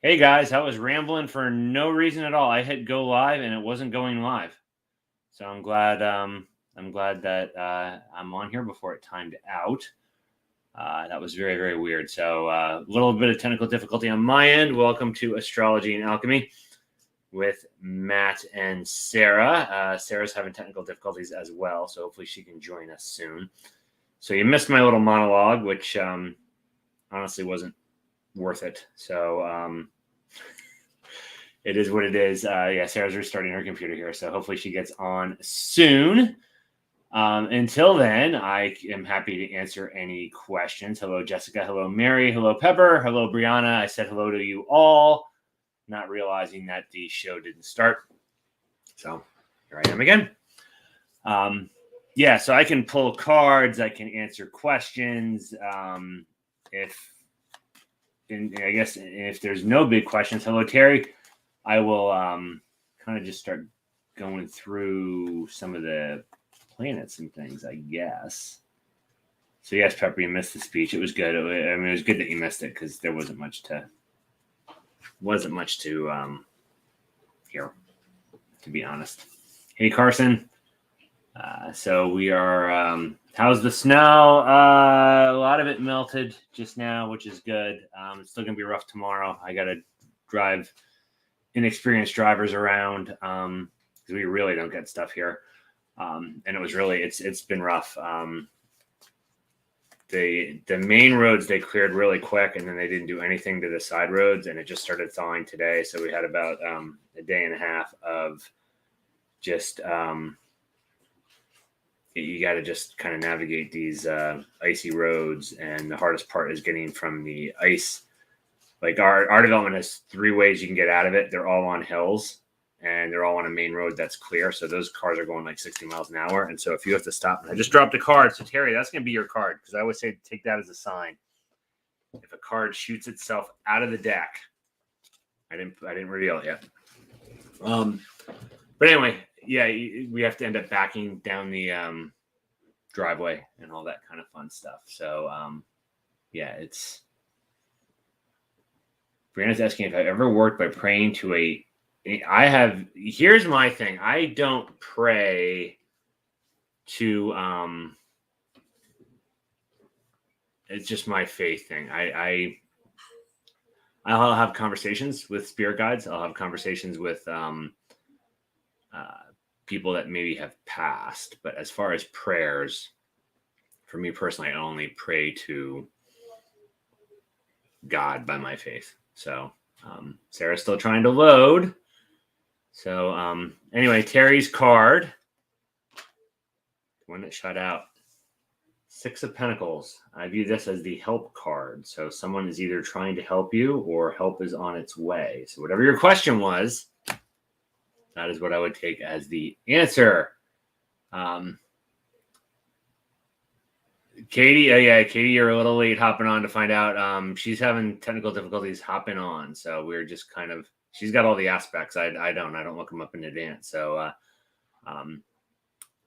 Hey guys, I was rambling for no reason at all. I hit go live and it wasn't going live. So I'm glad that I'm on here before it timed out. That was very, very weird. So a little bit of technical difficulty on my end. Welcome to Astrology and Alchemy with Matt and Sarah. Sarah's having technical difficulties as well, so hopefully she can join us soon. So you missed my little monologue, which honestly wasn't worth it. So it is what it is. Sarah's restarting her computer here, so hopefully she gets on soon. Until then, I am happy to answer any questions. Hello, Jessica. Hello, Mary. Hello, Pepper. Hello, Brianna. I said hello to you all, not realizing that the show didn't start. So here I am again. So I can pull cards. I can answer questions. If there's no big questions, hello, Terry. I will kind of just start going through some of the planets and things, I guess. So yes, Pepper, you missed the speech. It was good. It was good that you missed it because there wasn't much to hear, to be honest. Hey, Carson. So we are. How's the snow? A lot of it melted just now, which is good. It's still gonna be rough tomorrow. I gotta drive inexperienced drivers around because we really don't get stuff here. And it was really it's been rough. The main roads they cleared really quick, and then they didn't do anything to the side roads, and it just started thawing today. So we had about a day and a half of just you got to just kind of navigate these icy roads, and the hardest part is getting from the ice. Like our development has 3 ways you can get out of it. They're all on hills, and they're all on a main road that's clear. So those cars are going like 60 miles an hour. And so if you have to stop, and I just dropped a card. So Terry, that's going to be your card, because I always say take that as a sign. If a card shoots itself out of the deck, I didn't reveal it yet. But anyway, yeah, we have to end up backing down the driveway and all that kind of fun stuff. So it's. Brianna's asking if I've ever worked by praying to I have. Here's my thing. I don't pray to. It's just my faith thing. I'll have conversations with spirit guides. I'll have conversations with people that maybe have passed. But as far as prayers, for me personally, I only pray to God by my faith. So Sarah's still trying to load. So anyway, Terry's card, the one that shut out, 6 of Pentacles. I view this as the help card. So someone is either trying to help you or help is on its way. So whatever your question was, that is what I would take as the answer. Katie, Katie, you're a little late hopping on to find out. She's having technical difficulties hopping on. So we're just kind of, she's got all the aspects. I don't look them up in advance. So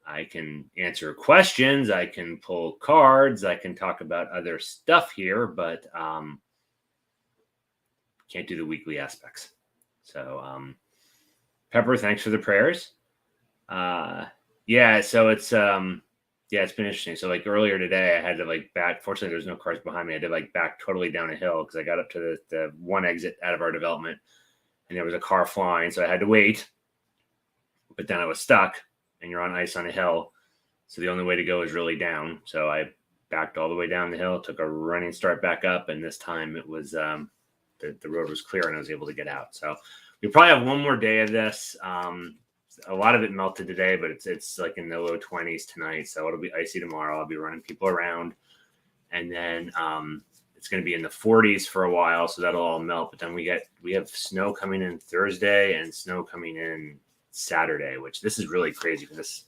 I can answer questions. I can pull cards. I can talk about other stuff here, but can't do the weekly aspects. So Pepper, thanks for the prayers. So it's been interesting. So like earlier today, I had to back. Fortunately, there's no cars behind me. I had to back totally down a hill because I got up to the one exit out of our development, and there was a car flying, so I had to wait. But then I was stuck, and you're on ice on a hill, so the only way to go is really down. So I backed all the way down the hill, took a running start back up, and this time it was the road was clear, and I was able to get out. So we probably have one more day of this. A lot of it melted today, but it's like in the low 20s tonight. So it'll be icy tomorrow. I'll be running people around. And then it's going to be in the 40s for a while. So that'll all melt. But then we have snow coming in Thursday and snow coming in Saturday, which this is really crazy for this.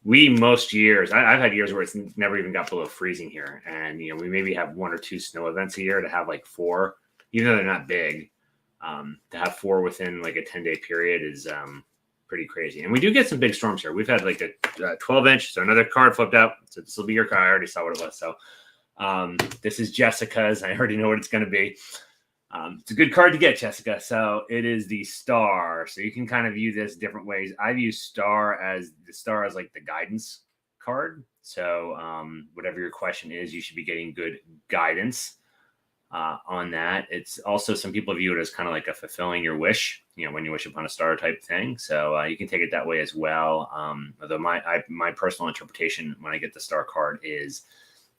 Most years, I've had years where it's never even got below freezing here. And, we maybe have 1 or 2 snow events a year. To have 4, even though they're not big. To have 4 within a 10-day period is pretty crazy. And we do get some big storms here. We've had a 12-inch. So another card flipped out. So this will be your card. I already saw what it was. So this is Jessica's. I already know what it's going to be. It's a good card to get, Jessica. So it is the Star. So you can kind of view this different ways. I view the Star as like the guidance card. So whatever your question is, you should be getting good guidance on that. It's also, some people view it as kind of like a fulfilling your wish, when you wish upon a star type thing. So you can take it that way as well. Although my personal interpretation when I get the Star card is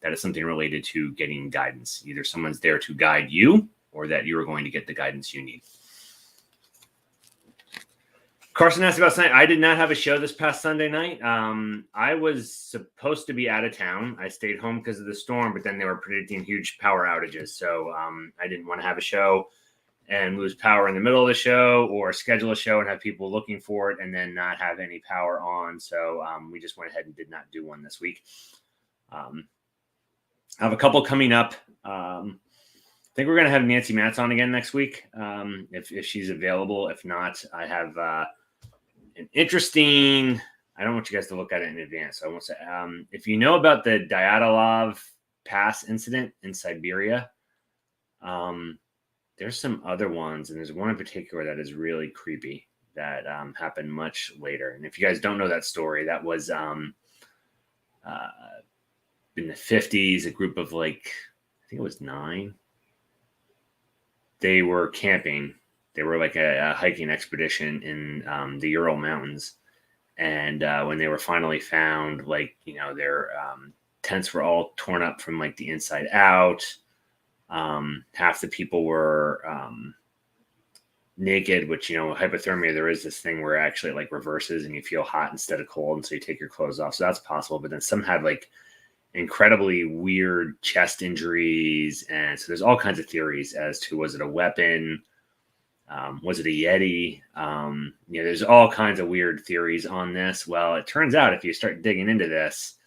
that it's something related to getting guidance. Either someone's there to guide you, or that you are going to get the guidance you need. Carson asked about Sunday. I did not have a show this past Sunday night. I was supposed to be out of town. I stayed home because of the storm, but then they were predicting huge power outages. So I didn't want to have a show and lose power in the middle of the show, or schedule a show and have people looking for it and then not have any power on. So we just went ahead and did not do one this week. I have a couple coming up. I think we're going to have Nancy Matz on again next week, if she's available. If not, I have an interesting, I don't want you guys to look at it in advance. So I won't say, if you know about the Dyadolov pass incident in Siberia, there's some other ones, and there's one in particular that is really creepy that happened much later. And if you guys don't know that story, that was in the 50s, a group of I think it was 9. They were camping. They were like a hiking expedition in the Ural Mountains. And when they were finally found, their tents were all torn up from the inside out. Half the people were naked, which, hypothermia, there is this thing where it actually reverses and you feel hot instead of cold. And so you take your clothes off. So that's possible. But then some had incredibly weird chest injuries, and so there's all kinds of theories as to, was it a weapon, was it a Yeti? There's all kinds of weird theories on this. Well, it turns out if you start digging into this,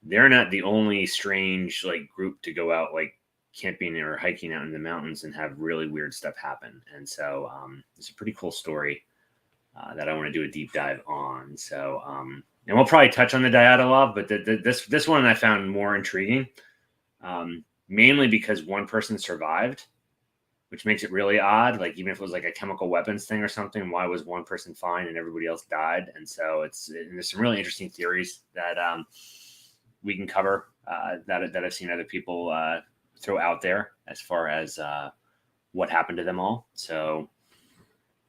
they're not the only strange group to go out camping or hiking out in the mountains and have really weird stuff happen. And so it's a pretty cool story that I want to do a deep dive on. So and we'll probably touch on the Dyadolov, but this one I found more intriguing, mainly because one person survived, which makes it really odd. Even if it was a chemical weapons thing or something, why was one person fine and everybody else died? And so there's some really interesting theories that we can cover that I've seen other people throw out there as far as what happened to them all. So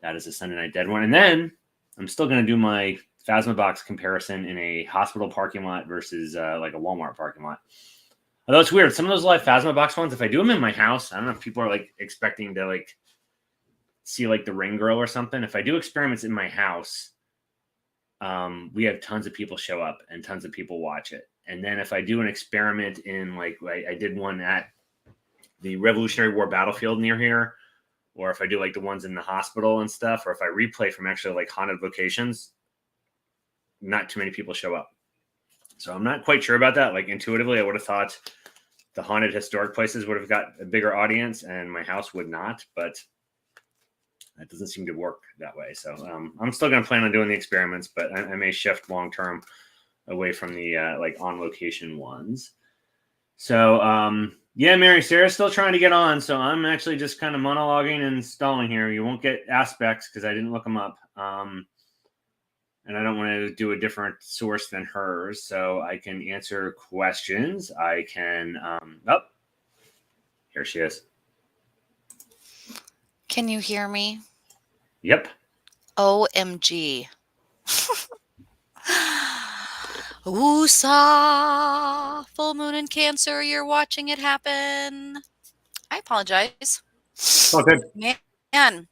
that is a Sunday Night Dead one. And then I'm still going to do my Phasma box comparison in a hospital parking lot versus a Walmart parking lot. Although it's weird, some of those live Phasma box ones, if I do them in my house, I don't know if people are expecting to see the Ring Girl or something. If I do experiments in my house, we have tons of people show up and tons of people watch it. And then if I do an experiment in I did one at the Revolutionary War battlefield near here, or if I do the ones in the hospital and stuff, or if I replay from actually haunted locations, not too many people show up. So I'm not quite sure about that. Intuitively, I would have thought the haunted historic places would have got a bigger audience and my house would not, but that doesn't seem to work that way. So I'm still going to plan on doing the experiments, but I may shift long-term away from the on location ones. So yeah, Mary Sarah's still trying to get on. So I'm actually just kind of monologuing and stalling here. You won't get aspects because I didn't look them up. And I don't want to do a different source than hers, so I can answer questions. I can, here she is. Can you hear me? Yep. OMG. Woosah! Full moon in Cancer, you're watching it happen. I apologize. Oh, good. Man.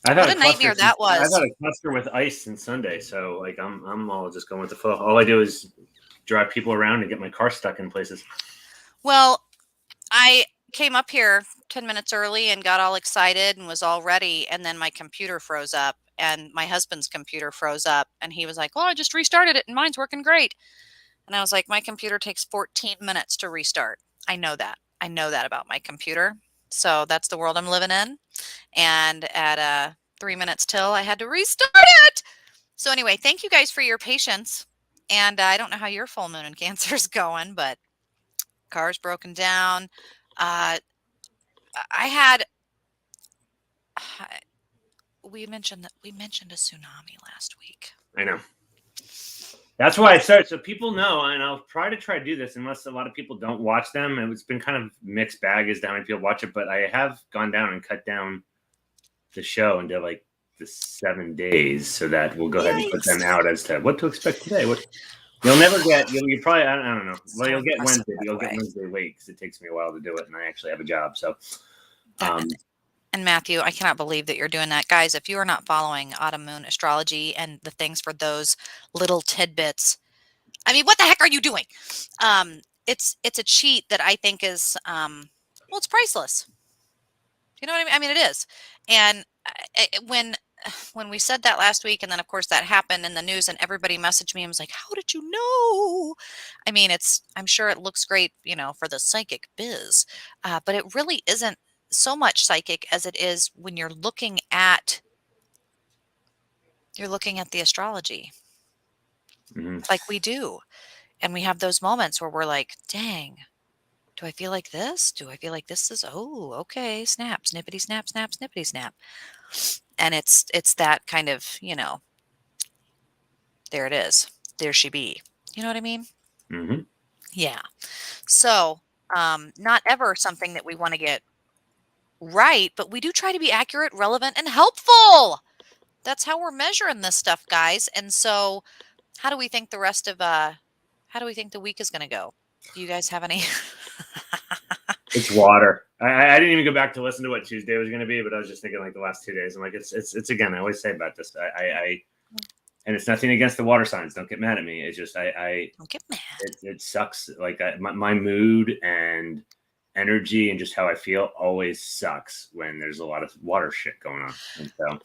What a nightmare that was. I've had a cluster with ice since Sunday, so I'm all just going with the flow. All I do is drive people around and get my car stuck in places. Well, I came up here 10 minutes early and got all excited and was all ready, and then my computer froze up, and my husband's computer froze up, and he was like, "Oh, I just restarted it and mine's working great." And I was like, "My computer takes 14 minutes to restart." I know that about my computer. So that's the world I'm living in. And at 3 minutes till, I had to restart it. So anyway, thank you guys for your patience. And I don't know how your full moon in Cancer is going, but car's broken down. I had we mentioned a tsunami last week. I know. That's why I started. So people know, and I'll try to do this unless a lot of people don't watch them. And it's been kind of mixed bag as to how many people watch it, but I have gone down and cut down the show into like the 7 days so that we'll go ahead and put them out as to what to expect today. What you'll never get, you probably, I don't know. Well, you'll get Wednesday, but you'll get Wednesday late because it takes me a while to do it, and I actually have a job. So, and Matthew, I cannot believe that you're doing that. Guys, if you are not following Autumn Moon Astrology and the things for those little tidbits, I mean, what the heck are you doing? It's a cheat that I think is, well, it's priceless. You know what I mean? I mean, it is. And when we said that last week, and then of course that happened in the news, and everybody messaged me and was like, "How did you know?" I mean, I'm sure it looks great, for the psychic biz, but it really isn't so much psychic as it is when you're looking at the astrology, like we do, and we have those moments where we're like, "Dang. Do I feel like this? Do I feel like this is, oh, okay, snap, snippity, snap, snap, snippity, snap." And it's that kind of, there it is. There she be. You know what I mean? mm-hmm. Yeah. So, not ever something that we want to get right, but we do try to be accurate, relevant, and helpful. That's how we're measuring this stuff, guys. And so, how do we think the week is going to go? Do you guys have any? It's water. I didn't even go back to listen to what Tuesday was going to be, but I was just thinking like the last 2 days. I'm like, it's again, I always say about this. And it's nothing against the water signs. Don't get mad at me. It's just, I don't get mad. It sucks. Like my mood and energy and just how I feel always sucks when there's a lot of water shit going on. And so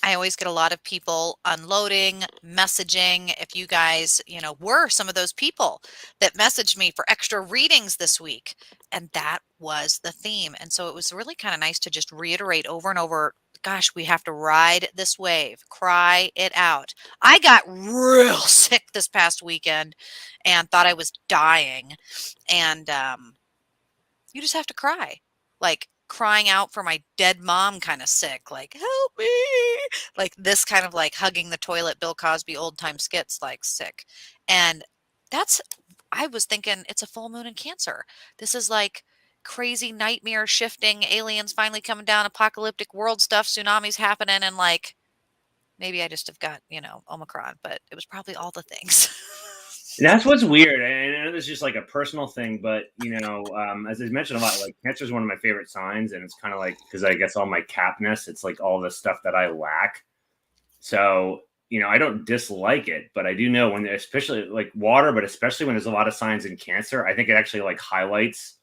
I always get a lot of people unloading, messaging. If you guys, were some of those people that messaged me for extra readings this week, and that was the theme. And so it was really kind of nice to just reiterate over and over, gosh, we have to ride this wave, cry it out. I got real sick this past weekend and thought I was dying. And you just have to cry, like crying out for my dead mom, kind of sick, like, help me, like this kind of like hugging the toilet, Bill Cosby old time skits, like sick. And I was thinking it's a full moon in Cancer. This is like crazy nightmare shifting, aliens finally coming down, apocalyptic world stuff, tsunamis happening, and like maybe I just have got, Omicron, but it was probably all the things. That's what's weird. And it's just like a personal thing, but as I mentioned a lot, like Cancer is one of my favorite signs, and it's kind of like, because I guess all my capness, it's like all the stuff that I lack. So, I don't dislike it, but I do know when, especially like water, but especially when there's a lot of signs in Cancer, I think it actually like highlights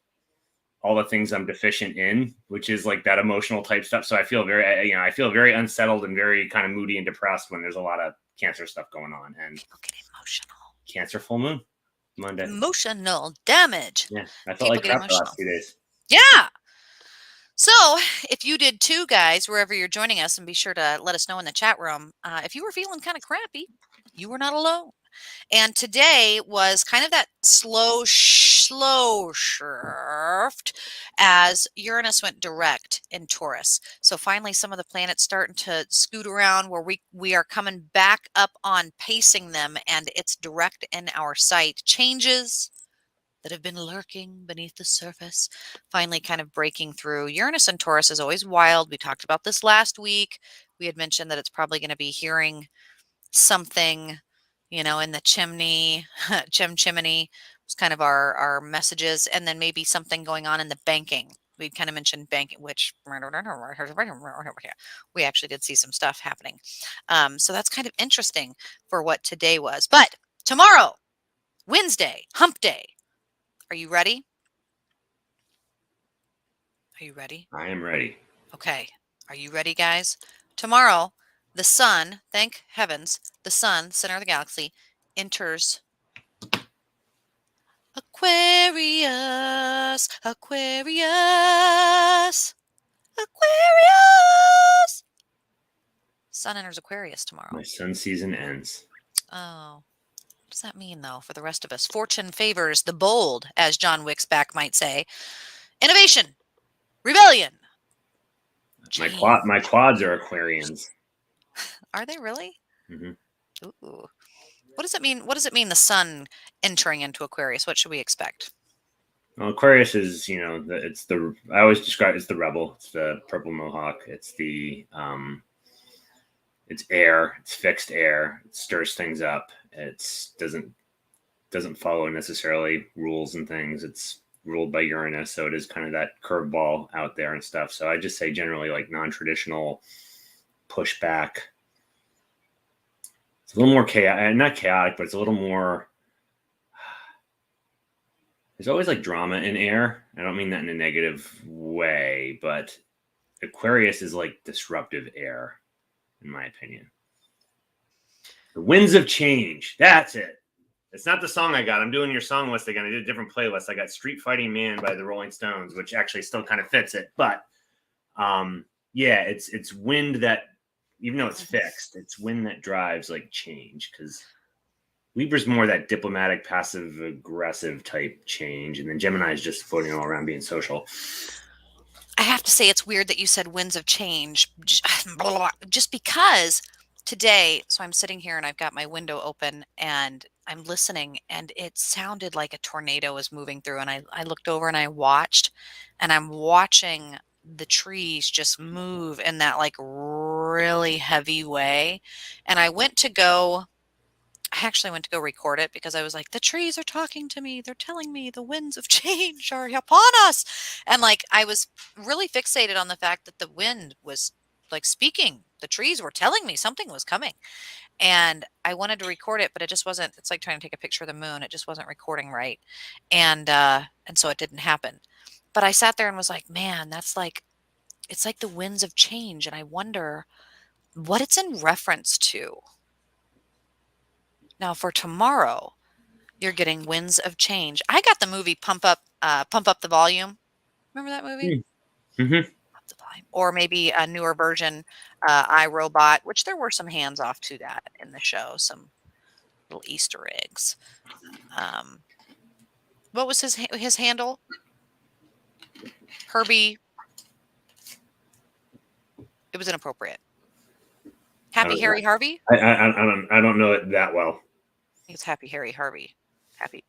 all the things I'm deficient in, which is like that emotional type stuff. So I feel very unsettled and very kind of moody and depressed when there's a lot of Cancer stuff going on. And people get emotional. Cancer full moon Monday. Emotional damage. Yeah, I felt like crap the last 2 days. Yeah. So if you did too, guys, wherever you're joining us, and be sure to let us know in the chat room, if you were feeling kind of crappy, you were not alone. And today was kind of that slow shift as Uranus went direct in Taurus. So finally, some of the planets starting to scoot around where we are coming back up on pacing them, and it's direct in our sight. Changes that have been lurking beneath the surface, finally kind of breaking through. Uranus and Taurus is always wild. We talked about this last week. We had mentioned that it's probably going to be hearing something, in the chimney, chimney was kind of our messages, and then maybe something going on in the banking. We kind of mentioned banking, which we actually did see some stuff happening. So that's kind of interesting for what today was. But tomorrow, Wednesday, hump day. Are you ready? Are you ready? I am ready. Okay. Are you ready, guys? Tomorrow, the sun, thank heavens, the sun, center of the galaxy, enters Aquarius, Aquarius, Aquarius. Sun enters Aquarius tomorrow. My sun season ends. Oh, what does that mean, though, for the rest of us? Fortune favors the bold, as John Wicksback might say. Innovation, rebellion. My quads are Aquarians. Are they really? Hmm. Ooh. What does it mean? What does it mean the sun entering into Aquarius? What should we expect? Well, Aquarius is, it's the, I always describe it as the rebel. It's the purple mohawk. It's air. It's fixed air. It stirs things up. It's doesn't follow necessarily rules and things. It's ruled by Uranus, so it is kind of that curveball out there and stuff. So I just say generally like non-traditional pushback. It's a little more chaotic, not chaotic, but it's a little more. There's always like drama in air. I don't mean that in a negative way, but Aquarius is like disruptive air, in my opinion. The winds of change. That's it. It's not the song I got. I'm doing your song list again. I did a different playlist. I got Street Fighting Man by the Rolling Stones, which actually still kind of fits it. But yeah, it's wind that, even though it's fixed, it's wind that drives like change, because Libra's more that diplomatic, passive aggressive type change, and then Gemini is just floating all around being social. I have to say it's weird that you said winds of change, just because today, so I'm sitting here and I've got my window open and I'm listening, and it sounded like a tornado was moving through, and I looked over and I watched, and I'm watching the trees just move in that like really heavy way. And I actually went to go record it because I was like, the trees are talking to me. They're telling me the winds of change are upon us. And like, I was really fixated on the fact that the wind was like speaking. The trees were telling me something was coming. And I wanted to record it, but it just wasn't. It's like trying to take a picture of the moon. It just wasn't recording right. And so it didn't happen. But I sat there and was like, man, that's like, it's like the winds of change. And I wonder what it's in reference to. Now for tomorrow, you're getting winds of change. I got the movie Pump Up the Volume. Remember that movie? Mm-hmm. Pump the Volume. Or maybe a newer version, iRobot, which there were some hands off to that in the show, some little Easter eggs. Um, what was his handle? Herbie. It was inappropriate. Happy Harry Harvey. I don't know it that well. I think it's Happy Harry Harvey. Happy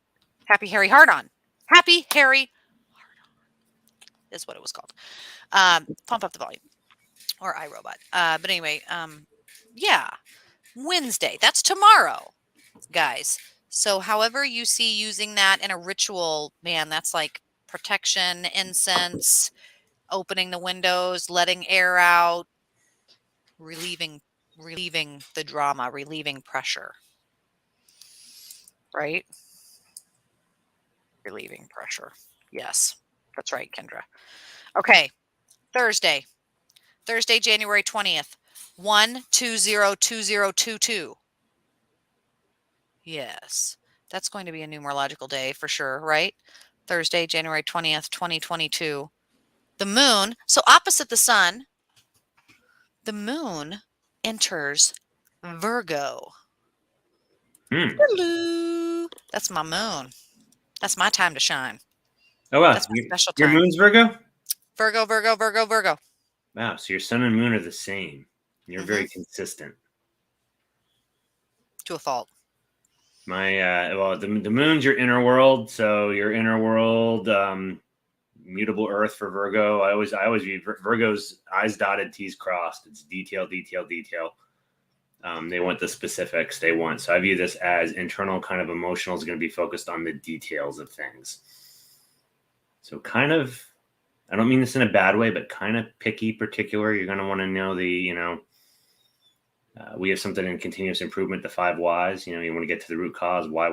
Harry Hard On. Happy Harry is what it was called. Pump Up the Volume or iRobot. But anyway, yeah, Wednesday. That's tomorrow, guys. So, however you see using that in a ritual, man, that's like protection, incense, opening the windows, letting air out, relieving the drama, relieving pressure. Right? Relieving pressure. Yes. That's right, Kendra. Okay. Thursday, January 20th. 1202022. Yes. That's going to be a numerological day for sure, right? Thursday, January 20th, 2022. The moon, so opposite the sun, the moon enters Virgo. Hello. That's my moon. That's my time to shine. Oh, wow. That's my special Your time. moon's Virgo? Virgo, Virgo, Virgo, Virgo. Wow. So your sun and moon are the same. You're very consistent. To a fault. Well, the moon's your inner world. So your inner world, mutable earth for Virgo. I always view Virgo's I's dotted, T's crossed. It's detail, detail, detail. They want the specifics. So I view this as internal, kind of emotional is going to be focused on the details of things. So kind of, I don't mean this in a bad way, but kind of picky, particular. You're going to want to know we have something in continuous improvement, the 5 whys. You want to get to the root cause. Why?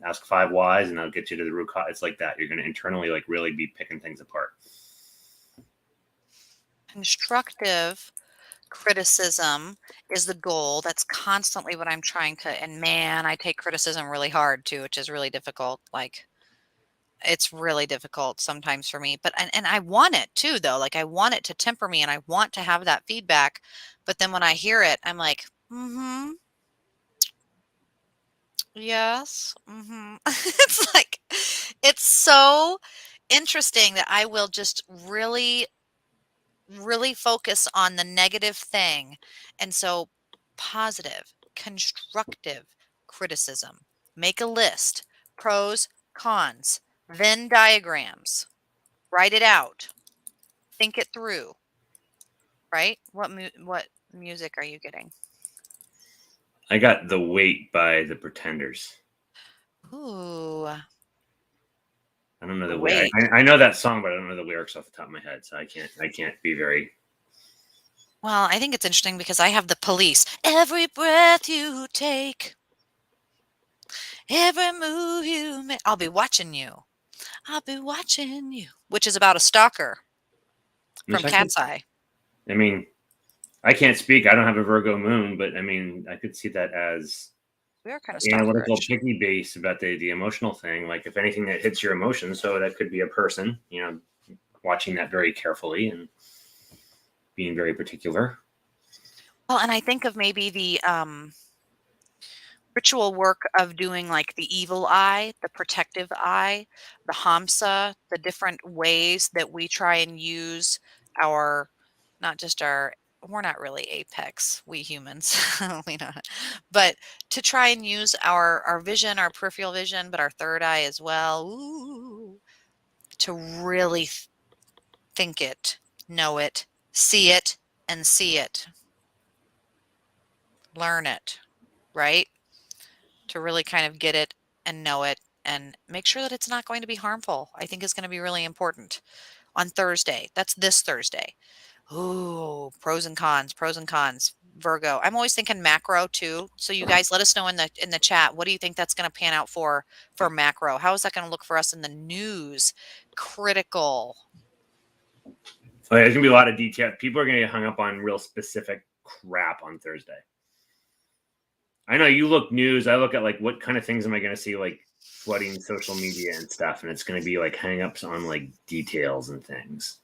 Ask 5 whys, and they'll get you to the root cause. It's like that. You're going to internally like really be picking things apart. Constructive criticism is the goal. That's constantly what I'm trying to, and man, I take criticism really hard too, which is really difficult. Like, it's really difficult sometimes for me, but and I want it too, though. Like, I want it to temper me and I want to have that feedback. But then when I hear it, I'm like, yes. It's like, it's so interesting that I will just really really focus on the negative thing. And so, positive, constructive criticism. Make a list, pros, cons, Venn diagrams. Write it out. Think it through. Right? What music are you getting? I got The Wait by the Pretenders. Ooh, I don't know the way. wait. I know that song, but I don't know the lyrics off the top of my head, so I can't be very. Well, I think it's interesting because I have The Police. Every breath you take, every move you make, I'll be watching you. I'll be watching you, which is about a stalker from Which I could. Cat's Eye. I mean, I can't speak. I don't have a Virgo moon, but I mean, I could see that as We are kind of analytical, stalkerish. picky base about the emotional thing. Like if anything that hits your emotions, so that could be a person. Watching that very carefully and being very particular. Well, and I think of maybe the ritual work of doing like the evil eye, the protective eye, the hamsa, the different ways that we try and use our, not just our, we're not really apex, we humans, we not, but to try and use our vision, our peripheral vision, but our third eye as well, ooh, to really think it, know it, see it, and see it, learn it, right? To really kind of get it and know it and make sure that it's not going to be harmful, I think is going to be really important on Thursday. That's this Thursday. Ooh, pros and cons, pros and cons. Virgo. I'm always thinking macro too. So you guys let us know in the chat. What do you think that's going to pan out for macro? How is that going to look for us in the news? Critical. Oh, yeah, there's gonna be a lot of detail. People are gonna get hung up on real specific crap on Thursday. I know you look news. I look at like what kind of things am I gonna see like flooding social media and stuff, and it's gonna be like hang-ups on like details and things.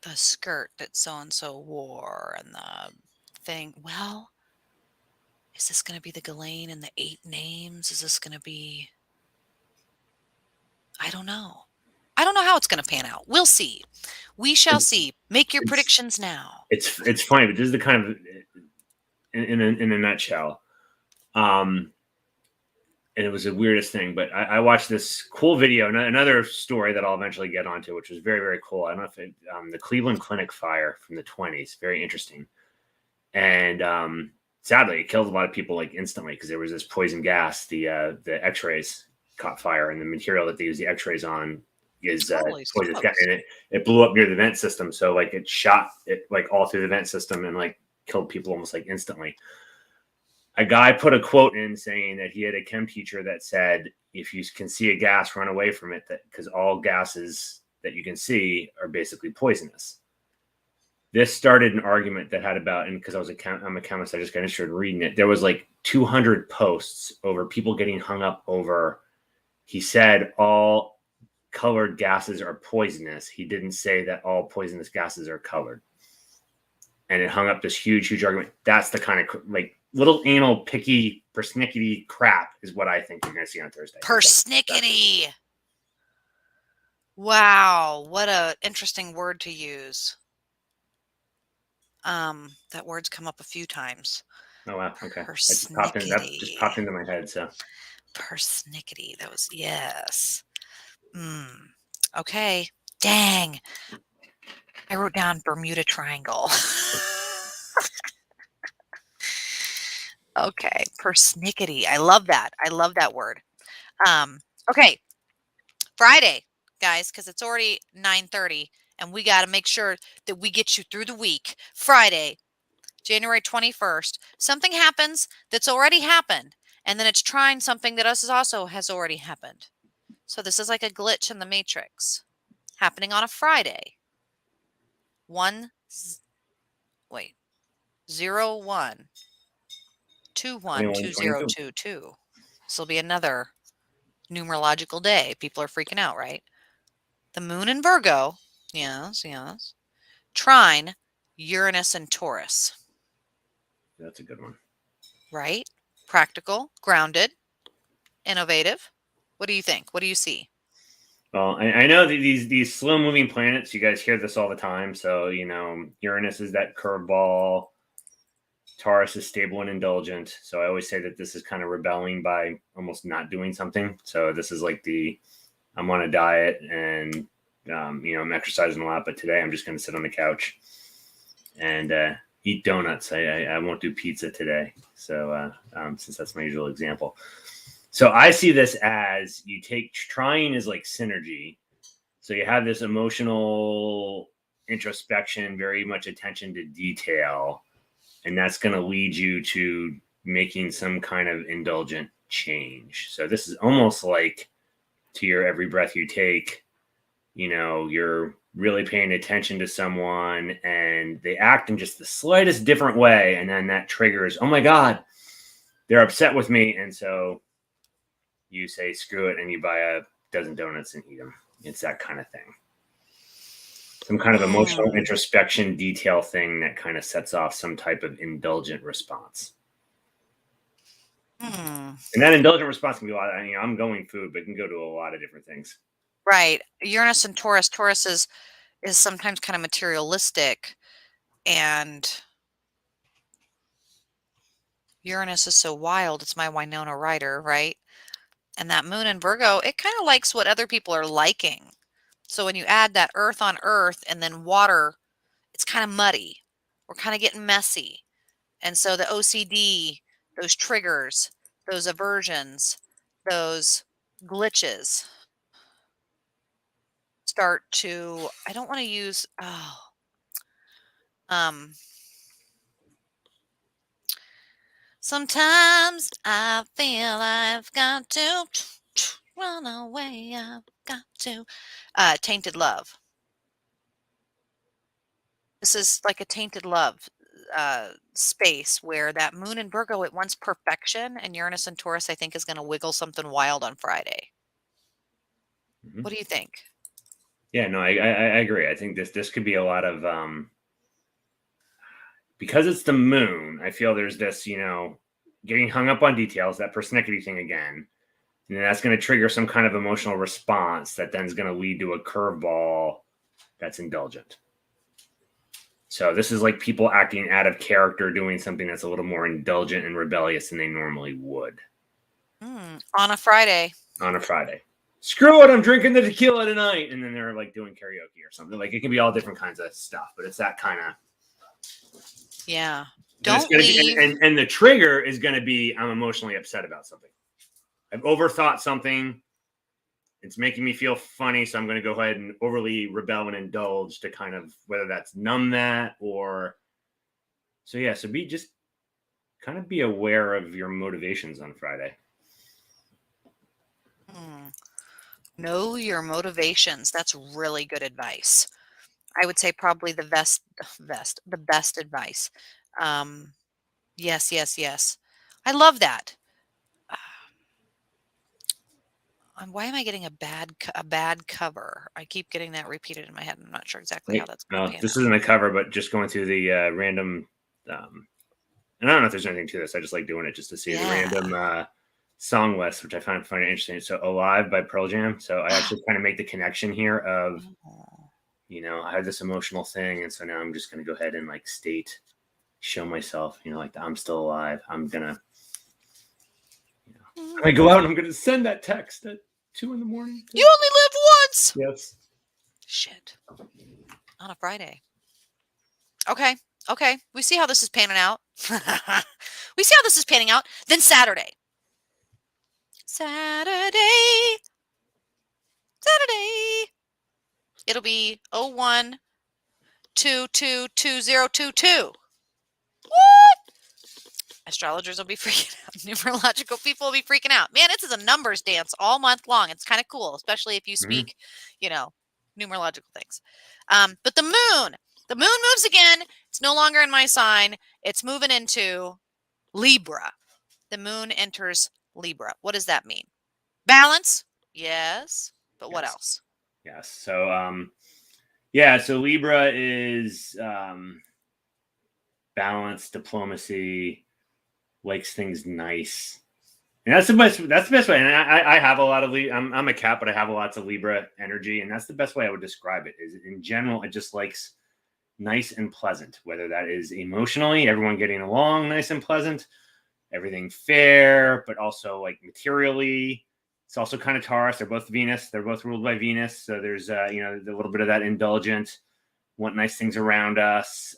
The skirt that so and so wore and the thing. Well, is this going to be the Ghislaine and the 8 names? Is this going to be, I don't know. I don't know how it's going to pan out. We'll see. We shall see. Make your It's predictions now. it's funny, but this is the kind of in a nutshell. And it was the weirdest thing, but I watched this cool video, another story that I'll eventually get onto, which was very, very cool. I don't know if the Cleveland Clinic fire from the 20s, very interesting. And sadly, it killed a lot of people like instantly because there was this poison gas. The X-rays caught fire, and the material that they use the X-rays on is poisonous gas, and it blew up near the vent system. So like it shot it like all through the vent system and like killed people almost like instantly. A guy put a quote in saying that he had a chem teacher that said, if you can see a gas, run away from it, that because all gases that you can see are basically poisonous. This started an argument that had about, and because I'm a chemist, I just got interested in reading it. There was like 200 posts over people getting hung up over, he said all colored gases are poisonous. He didn't say that all poisonous gases are colored. And it hung up this huge, huge argument. That's the kind of like little anal picky persnickety crap is what I think you're going to see on Thursday. Persnickety. Wow, what a interesting word to use. That word's come up a few times. Oh wow, okay. Persnickety. That just popped into my head. So persnickety. That was yes. Okay. Dang. I wrote down Bermuda Triangle. Okay, persnickety. I love that. I love that word. Okay, Friday, guys, because it's already 9:30, and we got to make sure that we get you through the week. Friday, January 21st, something happens that's already happened, and then it's trying something that also has already happened. So this is like a glitch in the matrix happening on a Friday. 01 212022. This will be another numerological day. People are freaking out, right? The moon in Virgo, yes, trine Uranus and Taurus. That's a good one. Right? Practical, grounded, innovative. What do you think? What do you see? Well, I know that these slow moving planets, you guys hear this all the time. So, Uranus is that curveball. Taurus is stable and indulgent. So I always say that this is kind of rebelling by almost not doing something. So this is like I'm on a diet and, I'm exercising a lot, but today I'm just going to sit on the couch and eat donuts. I won't do pizza today. So since that's my usual example. So I see this as trying is like synergy. So you have this emotional introspection, very much attention to detail, and that's going to lead you to making some kind of indulgent change. So this is almost like to your every breath you take, you're really paying attention to someone and they act in just the slightest different way. And then that triggers, oh my God, they're upset with me. And so you say, screw it. And you buy a dozen donuts and eat them. It's that kind of thing. Some kind of emotional introspection detail thing that kind of sets off some type of indulgent response. And that indulgent response can be a lot. I'm going food, but it can go to a lot of different things. Right. Uranus and Taurus. Taurus is sometimes kind of materialistic, and Uranus is so wild. It's my Winona Ryder, right? And that moon in Virgo, it kind of likes what other people are liking. So when you add that earth on earth and then water, it's kind of muddy. We're kind of getting messy. And so the OCD, those triggers, those aversions, those glitches start to, I don't want to use, sometimes I feel I've got to run away. I've got to. Tainted love. This is like a tainted love space where that moon in Virgo, it wants perfection, and Uranus and Taurus, I think, is going to wiggle something wild on Friday. Mm-hmm. What do you think? Yeah, no, I agree. I think this could be a lot of because it's the moon. I feel there's this, getting hung up on details, that persnickety thing again. And that's going to trigger some kind of emotional response that then is going to lead to a curveball that's indulgent. So this is like people acting out of character, doing something that's a little more indulgent and rebellious than they normally would. On a Friday. On a Friday. Screw it, I'm drinking the tequila tonight. And then they're like doing karaoke or something. Like it can be all different kinds of stuff, but it's that kind of. Yeah. Don't leave. And the trigger is going to be, I'm emotionally upset about something. I've overthought something. It's making me feel funny, so I'm going to go ahead and overly rebel and indulge to kind of, whether that's numb that or. So yeah, so just kind of be aware of your motivations on Friday. Know your motivations. That's really good advice. I would say probably the best advice. Yes. I love that. Why am I getting a bad cover? I keep getting that repeated in my head. I'm not sure exactly how that's going to This isn't a cover, but just going through the random. And I don't know if there's anything to this. I just like doing it just to see the random song list, which I find interesting. So Alive by Pearl Jam. So I actually kind of make the connection here of, I have this emotional thing. And so now I'm just going to go ahead and show myself, like I'm still alive. I'm going to, I go out and I'm going to send that text at 2 a.m. You only live once. Yes. Shit. On a Friday. Okay. We see how this is panning out. Then Saturday. It'll be 01/22/2022. What? Astrologers will be freaking out. Numerological people will be freaking out. Man, this is a numbers dance all month long. It's kind of cool, especially if you speak, numerological things. But the moon moves again. It's no longer in my sign. It's moving into Libra. The moon enters Libra. What does that mean? Balance? Yes. But what else? Yes. So, so Libra is balance, diplomacy, likes things nice. And that's the best. That's the best way. And I have a lot of. I'm a cat, but I have lots of Libra energy, and that's the best way I would describe it. Is in general, it just likes nice and pleasant. Whether that is emotionally, everyone getting along, nice and pleasant, everything fair, but also like materially. It's also kind of Taurus. They're both Venus. They're both ruled by Venus. So there's a little bit of that indulgent, want nice things around us.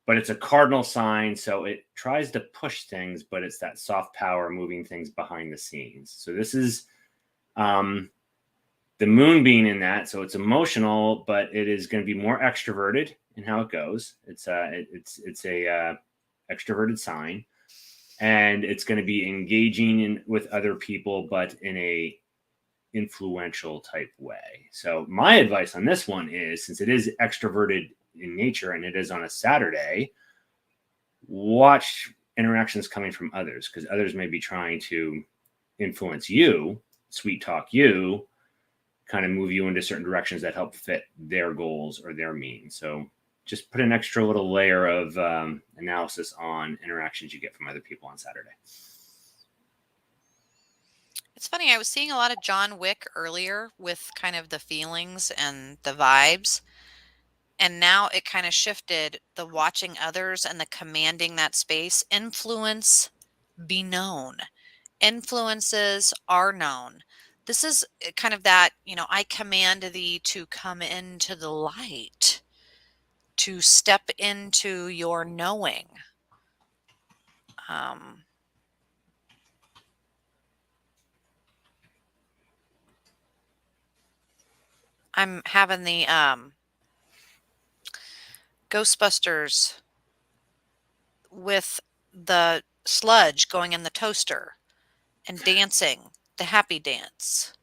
But it's a cardinal sign, so it tries to push things, but it's that soft power moving things behind the scenes. So this is the moon being in that, so it's emotional, but it is going to be more extroverted in how it goes. It's a extroverted sign, and it's going to be engaging with other people, but in a influential type way. So my advice on this one is, since it is extroverted in nature and it is on a Saturday, watch interactions coming from others, because others may be trying to influence you, sweet talk you, kind of move you into certain directions that help fit their goals or their means. So just put an extra little layer of analysis on interactions you get from other people on Saturday. It's funny, I was seeing a lot of John Wick earlier with kind of the feelings and the vibes. And now it kind of shifted the watching others and the commanding that space. Influence, be known. Influences are known. This is kind of that, I command thee to come into the light, to step into your knowing. I'm having the Ghostbusters with the sludge going in the toaster and dancing, the happy dance.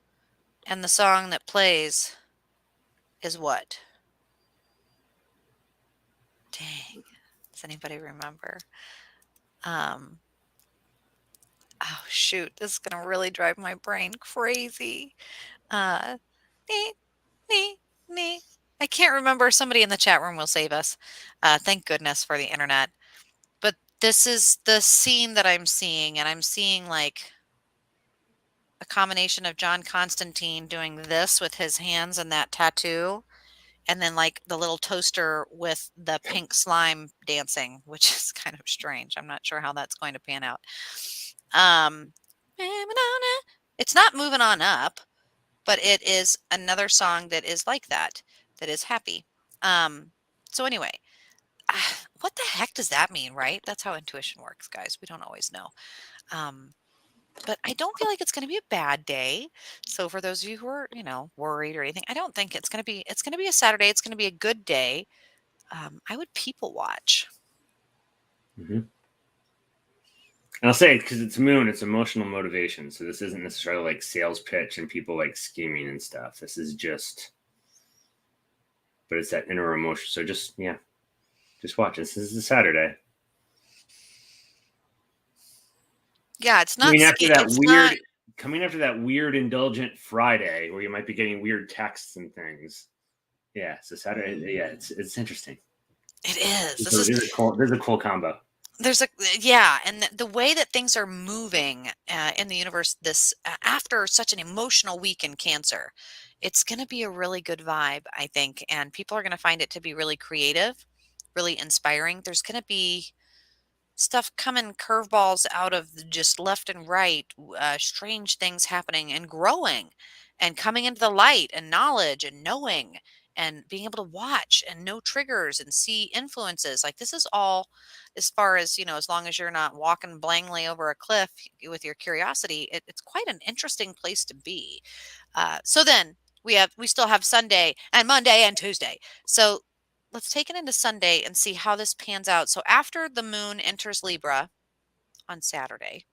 And the song that plays is what? Dang. Does anybody remember? Oh shoot, this is gonna really drive my brain crazy. Nee, nee, nee. I can't remember. Somebody in the chat room will save us. Thank goodness for the internet. But this is the scene that I'm seeing, and I'm seeing like a combination of John Constantine doing this with his hands and that tattoo, and then like the little toaster with the pink slime dancing, which is kind of strange. I'm not sure how that's going to pan out. It's not moving on up, but it is another song that is like that is happy. So anyway, what the heck does that mean, right? That's how intuition works, guys. We don't always know. But I don't feel like it's going to be a bad day. So for those of you who are, worried or anything, I don't think it's going to be. It's going to be a Saturday. It's going to be a good day. I would people watch. Mm-hmm. And I'll say, because it's moon, it's emotional motivation. So this isn't necessarily like sales pitch and people like scheming and stuff. This is just, but it's that inner emotion. So just watch. This is a Saturday. Yeah, it's not. Coming after that weird indulgent Friday where you might be getting weird texts and things. Yeah, so Saturday. Yeah, it's interesting. It is. There's a cool combo. And the way that things are moving in the universe this after such an emotional week in Cancer, it's going to be a really good vibe, I think, and people are going to find it to be really creative, really inspiring. There's going to be stuff coming curveballs out of just left and right, strange things happening and growing and coming into the light, and knowledge and knowing and being able to watch and know triggers and see influences. Like this is all, as far as, as long as you're not walking blindly over a cliff with your curiosity, it's quite an interesting place to be. So then we still have Sunday and Monday and Tuesday. So let's take it into Sunday and see how this pans out. So after the moon enters Libra on Saturday,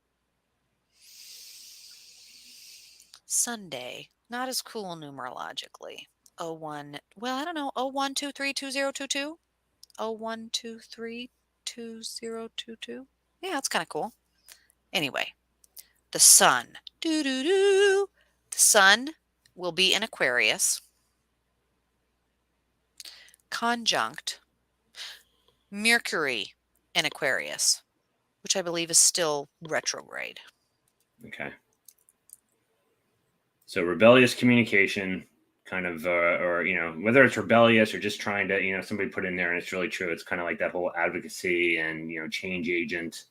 Sunday, not as cool numerologically. 01, well, I don't know, 01232022, 01232022. Yeah, it's kind of cool. Anyway, the sun, the sun will be in Aquarius, conjunct Mercury in Aquarius, which I believe is still retrograde. Okay. So rebellious communication, kind of, or whether it's rebellious or just trying to, somebody put in there, and it's really true. It's kind of like that whole advocacy and change agent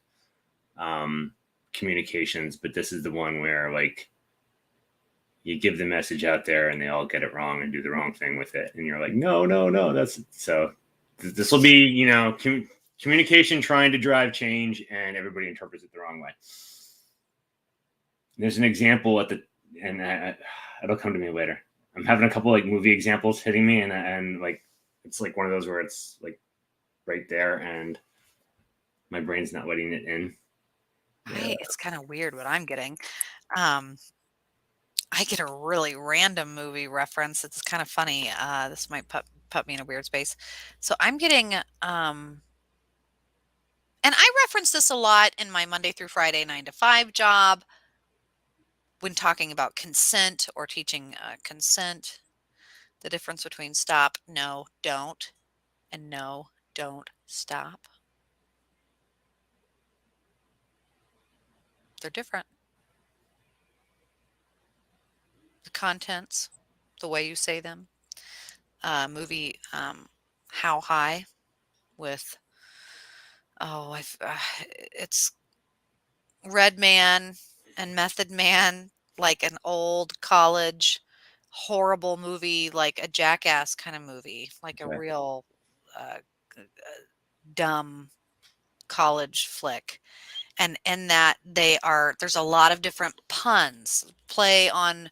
communications. But this is the one where like you give the message out there and they all get it wrong and do the wrong thing with it, and you're like, no, that's so. This will be communication trying to drive change, and everybody interprets it the wrong way. There's an example it'll come to me later. I'm having a couple like movie examples hitting me, and like it's like one of those where it's like right there, and my brain's not letting it in. It's kind of weird what I'm getting. I get a really random movie reference. It's kind of funny. This might put me in a weird space. So I'm getting, and I reference this a lot in my Monday through Friday 9 to 5 job when talking about consent or teaching consent. The difference between stop, no, don't, and no, don't stop. They're different. The contents, the way you say them. Movie How High with it's Red Man and Method Man, like an old college horrible movie, like a Jackass kind of movie, like a real dumb college flick. And in that there's a lot of different puns, play on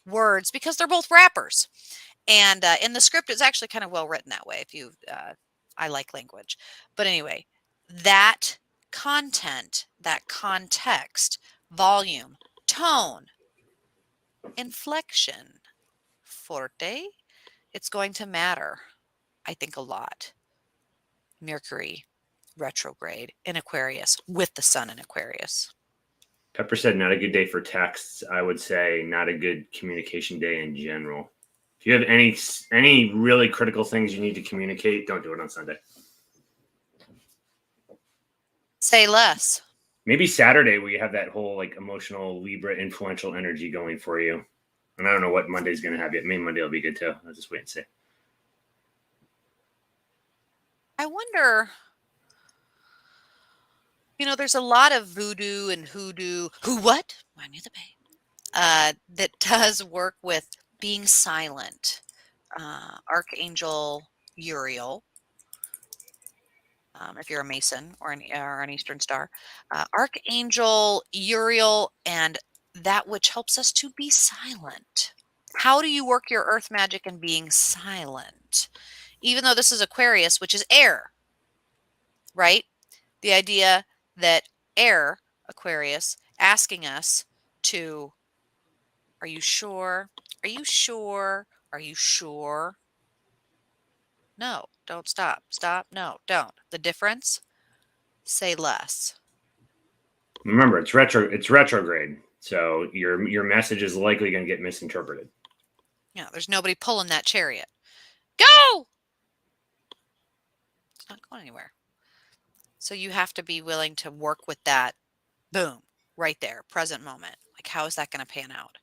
words, because they're both rappers. And in the script, it's actually kind of well written that way. I like language. But anyway, that content, that context, volume, tone, inflection, forte, it's going to matter, I think, a lot. Mercury retrograde in Aquarius with the sun in Aquarius. Pepper said not a good day for texts. I would say not a good communication day in general. If you have any really critical things you need to communicate, don't do it on Sunday. Say less. Maybe Saturday where you have that whole like emotional Libra influential energy going for you. And I don't know what Monday's going to have yet. Maybe Monday will be good too. I'll just wait and see. I wonder, there's a lot of voodoo and hoodoo. I knew the pain. That does work with being silent. Archangel Uriel, if you're a Mason or an Eastern Star. Archangel Uriel and that which helps us to be silent. How do you work your earth magic in being silent? Even though this is Aquarius, which is air, right? The idea that air, Aquarius, asking us to, are you sure? Are you sure? Are you sure? No, don't stop. Stop. No, don't. The difference? Say less. Remember, it's retrograde. So your message is likely going to get misinterpreted. Yeah, there's nobody pulling that chariot. Go! It's not going anywhere. So you have to be willing to work with that. Boom, right there, present moment. Like, how is that going to pan out?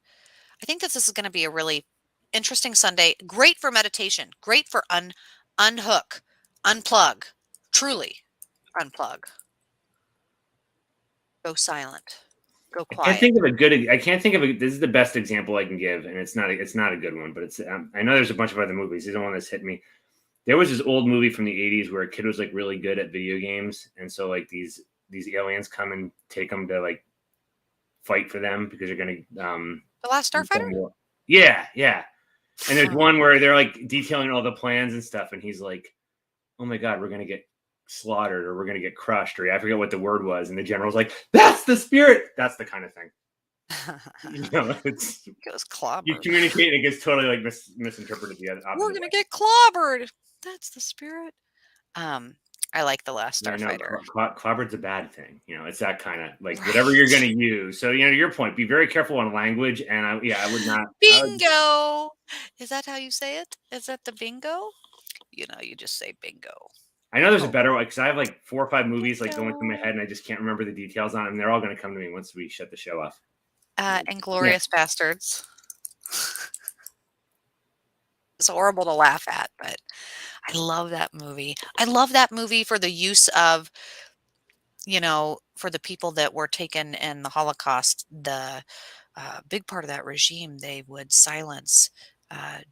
I think that this is going to be a really interesting Sunday. Great for meditation. Great for unhook, unplug, truly unplug. Go silent. Go quiet. I can't think of this is the best example I can give, and it's not a good one, but it's I know there's a bunch of other movies. This is the one that's hit me. There was this old movie from the 80s where a kid was like really good at video games, and so like these aliens come and take them to like fight for them because they're gonna The Last Starfighter? Yeah. And there's one where they're like detailing all the plans and stuff, and he's like, "Oh my god, we're gonna get slaughtered, or we're gonna get crushed," or I forget what the word was, and the general's like, "That's the spirit." That's the kind of thing. It goes clobbered. You communicate, and it gets totally like misinterpreted the other. We're gonna get clobbered. That's the spirit. I like The Last Starfighter. No, clobbered's a bad thing. It's that kind of like whatever you're going to use. So, to your point, be very careful on language. And I would not. Bingo. Is that how you say it? Is that the bingo? You just say bingo. I know there's a better one because I have like 4 or 5 movies like going through my head and I just can't remember the details on them. They're all going to come to me once we shut the show off. Inglorious Bastards. It's horrible to laugh at, but I love that movie. I love that movie for the use of, for the people that were taken in the Holocaust, the big part of that regime, they would silence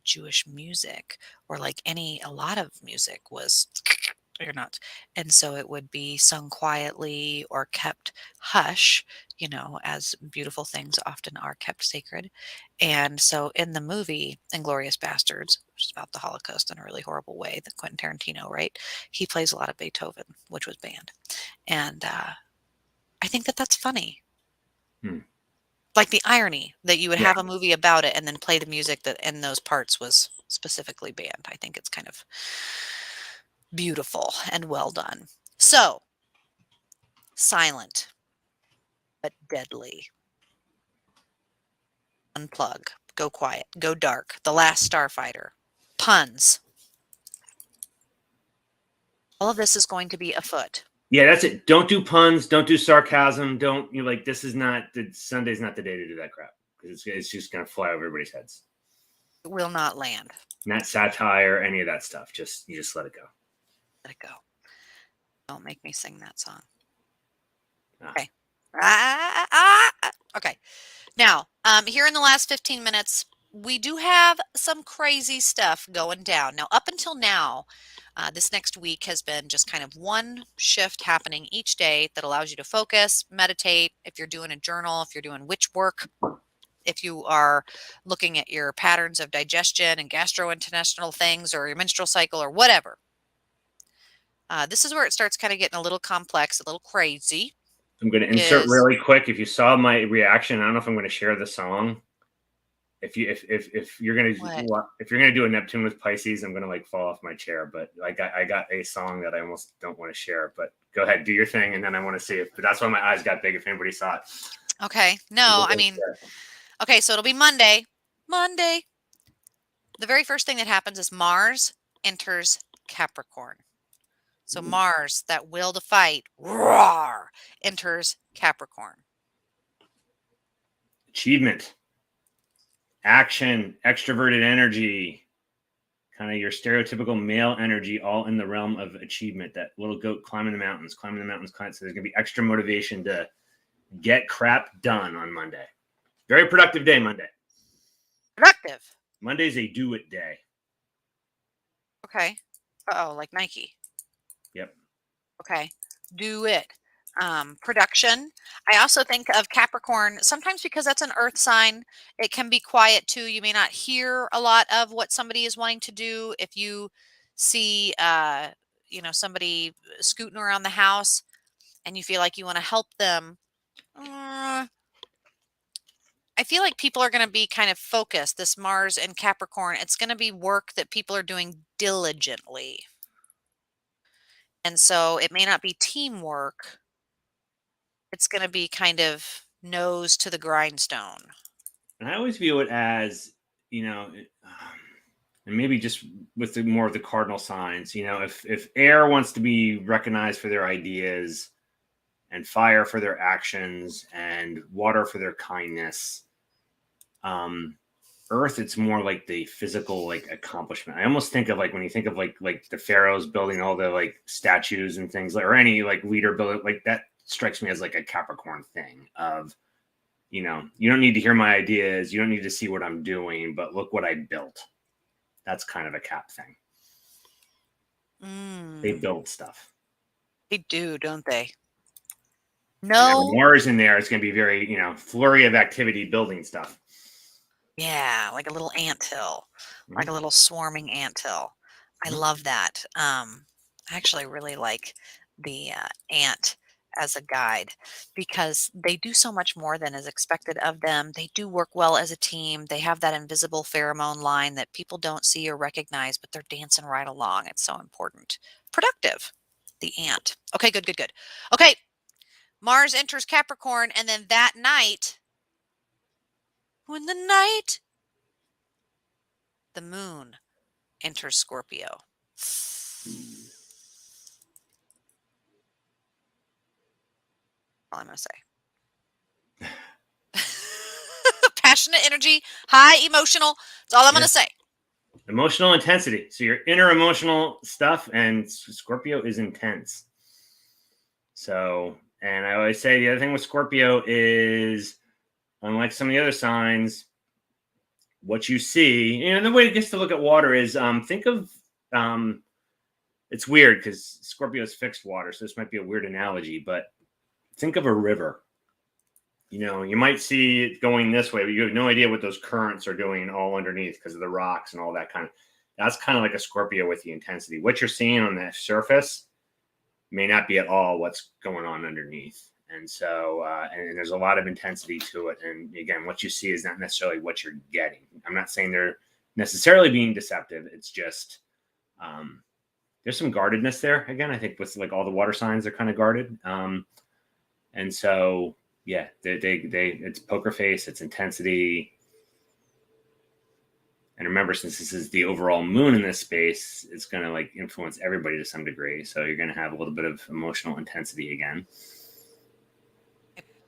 Jewish music, or like a lot of music was or not. And so it would be sung quietly or kept hush, as beautiful things often are kept sacred. And so in the movie Inglorious Bastards, which is about the Holocaust in a really horrible way, that Quentin Tarantino, right? He plays a lot of Beethoven, which was banned. And I think that that's funny. Like the irony that you would have a movie about it and then play the music that in those parts was specifically banned. I think it's kind of beautiful and well done. So, silent but deadly. Unplug. Go quiet. Go dark. The Last Starfighter. Puns. All of this is going to be afoot. Yeah, that's it. Don't do puns. Don't do sarcasm. Don't this is not Sunday's not the day to do that crap because it's just going to fly over everybody's heads. It will not land. Not satire, any of that stuff. You just let it go. Let it go. Don't make me sing that song. Ah. Okay. Okay. Now, here in the last 15 minutes, we do have some crazy stuff going down. Now, up until now, this next week has been just kind of one shift happening each day that allows you to focus, meditate. If you're doing a journal, if you're doing witch work, if you are looking at your patterns of digestion and gastrointestinal things, or your menstrual cycle, or whatever. This is where it starts kind of getting a little complex, a little crazy. I'm going to insert really quick. If you saw my reaction, I don't know if I'm going to share the song. If you're going to do a Neptune with Pisces, I'm going to fall off my chair. But I got a song that I almost don't want to share. But go ahead, do your thing, and then I want to see it. But that's why my eyes got big. If anybody saw it. Okay. No, I mean, okay. So it'll be Monday. Monday. The very first thing that happens is Mars enters Capricorn. So Mars, that will to fight, roar, enters Capricorn. Achievement, action, extroverted energy, kind of your stereotypical male energy, all in the realm of achievement. That little goat climbing the mountains. So there's going to be extra motivation to get crap done on Monday. Very productive day, Monday. Productive. Monday's a do it day. Okay. Like Nike. Yep. Okay. Do it. Production. I also think of Capricorn sometimes because that's an earth sign. It can be quiet too. You may not hear a lot of what somebody is wanting to do. If you see, somebody scooting around the house and you feel like you want to help them, I feel like people are going to be kind of focused. This Mars and Capricorn, it's going to be work that people are doing diligently. And so it may not be teamwork. It's going to be kind of nose to the grindstone. And I always view it as, and maybe just with more of the cardinal signs, if air wants to be recognized for their ideas, and fire for their actions, and water for their kindness, earth, it's more like the physical accomplishment. I almost think of when you think of like the pharaohs building all the statues and things, or any leader building, that strikes me as a Capricorn thing of, you don't need to hear my ideas, you don't need to see what I'm doing, but look what I built. That's kind of a Cap thing. They build stuff. They do, don't they? No. Mars in there is going to be very, flurry of activity building stuff. Yeah, like a little anthill, like a little swarming anthill. I love that. I actually really like the ant as a guide because they do so much more than is expected of them. They do work well as a team. They have that invisible pheromone line that people don't see or recognize, but they're dancing right along. It's so important. Productive, the ant. Okay, good. Okay, Mars enters Capricorn, and then that night, when the moon enters Scorpio. all I'm going to say. Passionate energy, high emotional. That's all I'm going to say. Emotional intensity. So your inner emotional stuff, and Scorpio is intense. So, and I always say the other thing with Scorpio is, unlike some of the other signs, what you see, and the way it gets to look at water is, think of, it's weird because Scorpio is fixed water, so this might be a weird analogy, but think of a river. You might see it going this way, but you have no idea what those currents are doing all underneath because of the rocks and all that that's kind of like a Scorpio with the intensity. What you're seeing on the surface may not be at all what's going on underneath. And so, and there's a lot of intensity to it. And again, what you see is not necessarily what you're getting. I'm not saying they're necessarily being deceptive. It's just, there's some guardedness there. Again, I think with like all the water signs, they're kind of guarded. And so, yeah, it's poker face, it's intensity. And remember, since this is the overall moon in this space, it's going to like influence everybody to some degree. So you're going to have a little bit of emotional intensity again.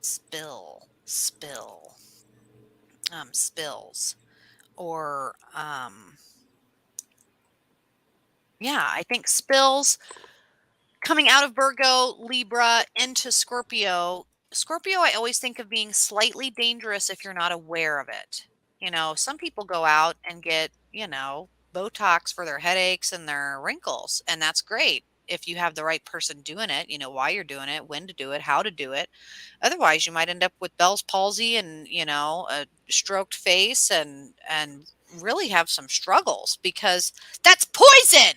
Spills, or yeah, I think spills coming out of Virgo, Libra into Scorpio. Scorpio, I always think of being slightly dangerous if you're not aware of it. Some people go out and get, Botox for their headaches and their wrinkles, and that's great if you have the right person doing it, why you're doing it, when to do it, how to do it. Otherwise, you might end up with Bell's palsy and, a stroked face and really have some struggles because that's poison.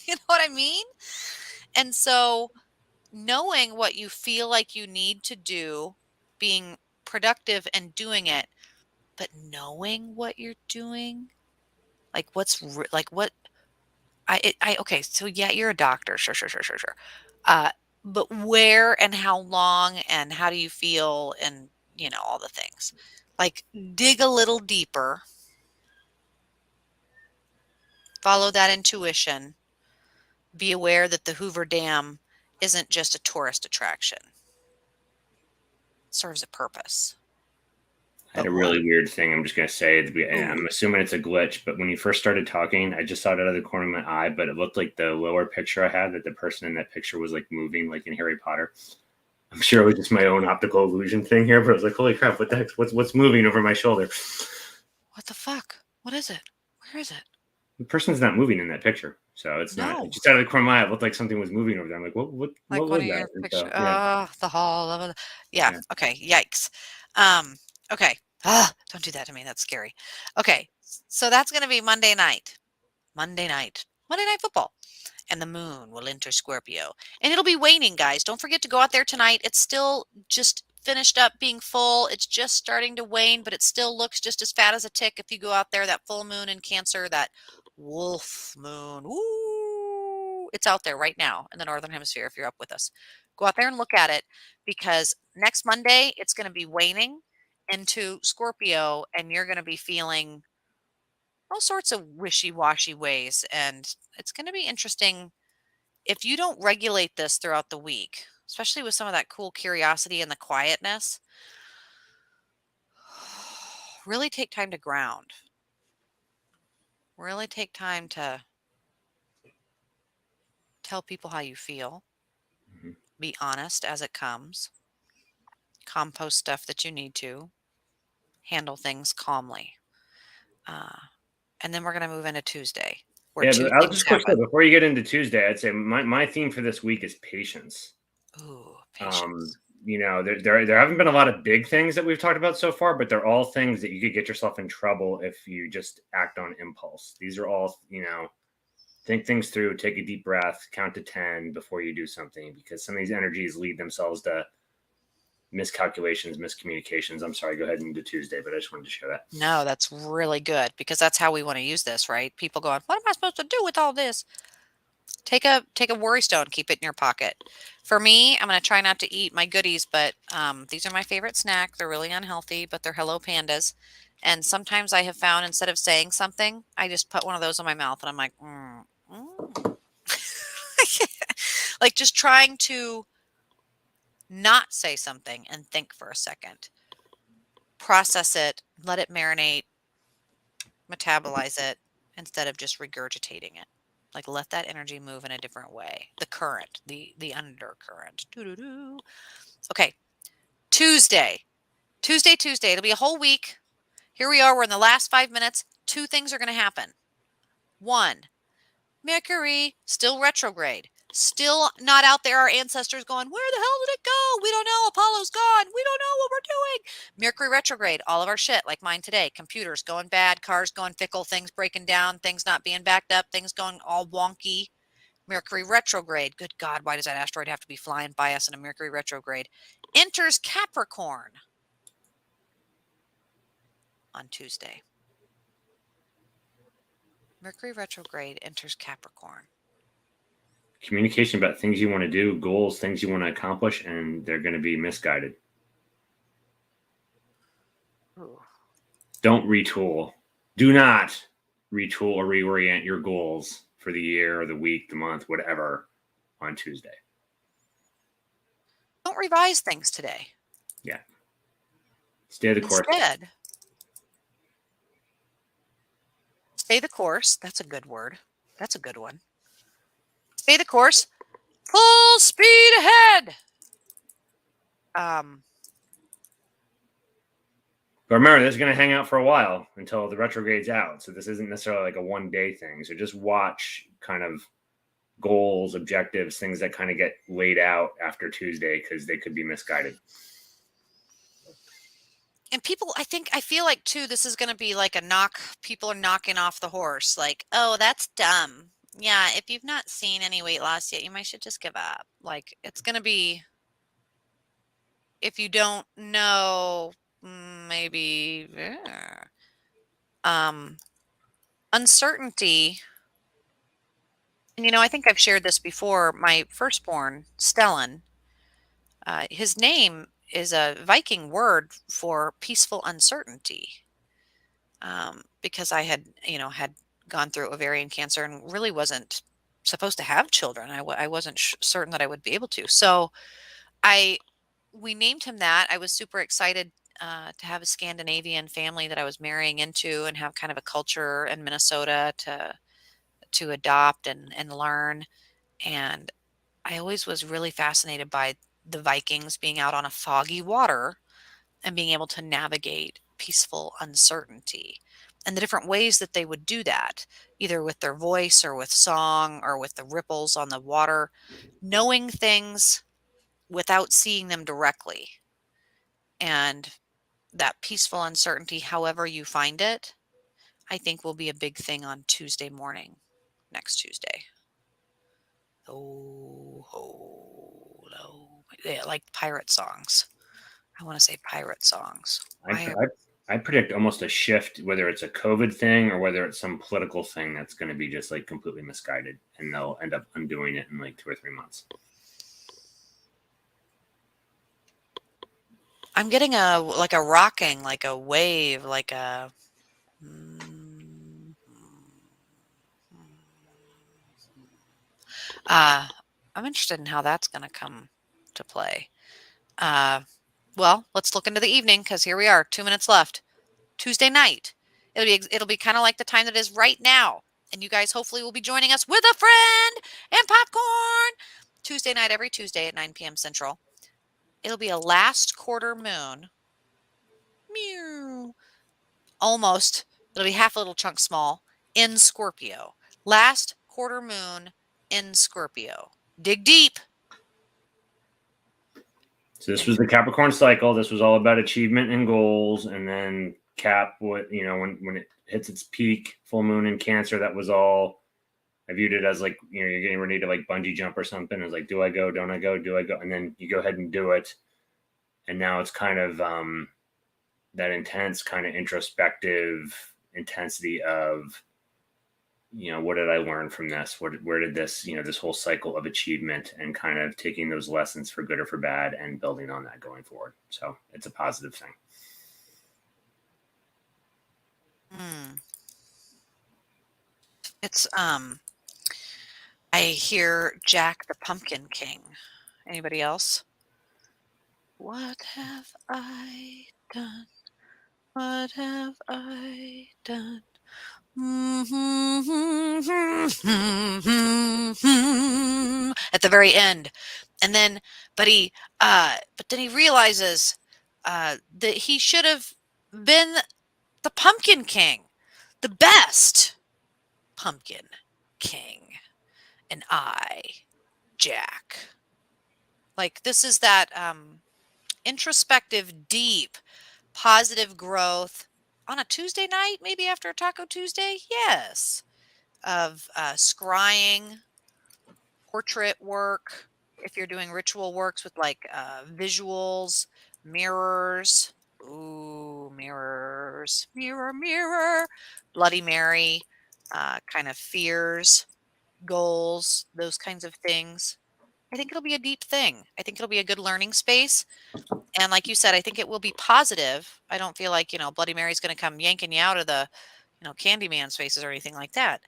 You know what I mean? And so knowing what you feel like you need to do, being productive and doing it, but knowing what you're doing, like okay, so yeah, you're a doctor. Sure. But where and how long and how do you feel and, all the things. Like dig a little deeper, follow that intuition, be aware that the Hoover Dam isn't just a tourist attraction. It serves a purpose. I had a really weird thing. I'm just going to say, I'm assuming it's a glitch, but when you first started talking, I just saw it out of the corner of my eye, but it looked like the lower picture I had, that the person in that picture was like moving, like in Harry Potter. I'm sure it was just my own optical illusion thing here, but I was like, holy crap, what the heck? What's moving over my shoulder? What the fuck? What is it? Where is it? The person's not moving in that picture. So it's not just out of the corner of my eye. It looked like something was moving over there. I'm like, what was that? So, the hall of yeah. Okay. Yikes. Okay. Don't do that to me. That's scary. Okay. So that's going to be Monday night football. And the moon will enter Scorpio. And it'll be waning, guys. Don't forget to go out there tonight. It's still just finished up being full. It's just starting to wane, but it still looks just as fat as a tick if you go out there. That full moon in Cancer, that wolf moon. Ooh, it's out there right now in the Northern Hemisphere if you're up with us. Go out there and look at it because next Monday, it's going to be waning into Scorpio, and you're going to be feeling all sorts of wishy-washy ways, and it's going to be interesting if you don't regulate this throughout the week, especially with some of that cool curiosity and the quietness. Really take time to ground. Really take time to tell people how you feel. Mm-hmm. Be honest as it comes. Compost stuff that you need to. Handle things calmly. And then we're going to move into Tuesday. Yeah, but I'll just quick say, before you get into Tuesday, I'd say my theme for this week is patience. Ooh, patience. There haven't been a lot of big things that we've talked about so far, but they're all things that you could get yourself in trouble if you just act on impulse. These are all, think things through, take a deep breath, count to 10 before you do something, because some of these energies lead themselves to miscalculations, miscommunications. I'm sorry, go ahead and do Tuesday, but I just wanted to share that. No, that's really good because that's how we want to use this, right? People going, what am I supposed to do with all this? Take a worry stone, keep it in your pocket. For me, I'm going to try not to eat my goodies, but these are my favorite snack. They're really unhealthy, but they're Hello Pandas. And sometimes I have found instead of saying something, I just put one of those in my mouth and I'm like, like just trying to not say something and think for a second. Process it, let it marinate, metabolize it instead of just regurgitating it. Like let that energy move in a different way. The current, the undercurrent. Doo-doo-doo. Okay. Tuesday. It'll be a whole week. Here we are. We're in the last 5 minutes. 2 things are going to happen. 1, Mercury still retrograde. Still not out there. Our ancestors going, where the hell did it go? We don't know. Apollo's gone. We don't know what we're doing. Mercury retrograde. All of our shit, like mine today. Computers going bad. Cars going fickle. Things breaking down. Things not being backed up. Things going all wonky. Mercury retrograde. Good God, why does that asteroid have to be flying by us in a Mercury retrograde? Enters Capricorn on Tuesday. Mercury retrograde enters Capricorn. Communication about things you want to do, goals, things you want to accomplish, and they're going to be misguided. Ooh. Don't retool. Do not retool or reorient your goals for the year or the week, the month, whatever, on Tuesday. Don't revise things today. Yeah. Stay the course. Instead, stay the course. That's a good word. That's a good one. Stay the course. Full speed ahead. But remember, this is going to hang out for a while until the retrograde's out. So this isn't necessarily like a one-day thing. So just watch kind of goals, objectives, things that kind of get laid out after Tuesday because they could be misguided. And people, I feel like too, this is going to be like a knock. People are knocking off the horse. Like, oh, that's dumb. Yeah, if you've not seen any weight loss yet, you might should just give up. Like, it's going to be, if you don't know, maybe, uncertainty. And, I think I've shared this before. My firstborn, Stellan, his name is a Viking word for peaceful uncertainty. Because I had gone through ovarian cancer and really wasn't supposed to have children. I wasn't certain that I would be able to. So we named him that. I was super excited to have a Scandinavian family that I was marrying into and have kind of a culture in Minnesota to adopt and learn. And I always was really fascinated by the Vikings being out on a foggy water and being able to navigate peaceful uncertainty and the different ways that they would do that, either with their voice or with song or with the ripples on the water, knowing things without seeing them directly. And that peaceful uncertainty, however you find it, I think will be a big thing on Tuesday morning, next Tuesday. Oh, ho, lo. Yeah, like pirate songs. I want to say pirate songs. I predict almost a shift, whether it's a COVID thing or whether it's some political thing that's going to be just like completely misguided, and they'll end up undoing it in like 2 or 3 months. I'm getting a rocking, like a wave, like a. I'm interested in how that's going to come to play. Well, let's look into the evening because here we are, 2 minutes left. Tuesday night. It'll be kind of like the time that is right now, and you guys hopefully will be joining us with a friend and popcorn. Tuesday night, every Tuesday at 9 p.m. Central. It'll be a last quarter moon. Meow. Almost. It'll be half a little chunk small in Scorpio. Last quarter moon in Scorpio. Dig deep. So this was the Capricorn cycle. This was all about achievement and goals, and then Cap, when it hits its peak, full moon in Cancer, that was all. I viewed it as like, you're getting ready to like bungee jump or something. It's like, do I go? Don't I go? Do I go? And then you go ahead and do it. And now it's kind of that intense kind of introspective intensity of, what did I learn from this? Where did this, this whole cycle of achievement and kind of taking those lessons for good or for bad and building on that going forward. So it's a positive thing. It's I hear Jack the Pumpkin King. Anybody else? What have I done? What have I done? At the very end. And then, but then he realizes that he should have been the Pumpkin King, the best Pumpkin King. And I, Jack. Like, this is that introspective, deep, positive growth on a Tuesday night, maybe after a Taco Tuesday. Yes. Of scrying, portrait work, if you're doing ritual works with like visuals, mirrors. Ooh, mirrors, mirror, mirror. Bloody Mary, kind of fears, goals, those kinds of things. I think it'll be a deep thing. I think it'll be a good learning space. And like you said, I think it will be positive. I don't feel like, Bloody Mary's going to come yanking you out of the, Candyman spaces or anything like that.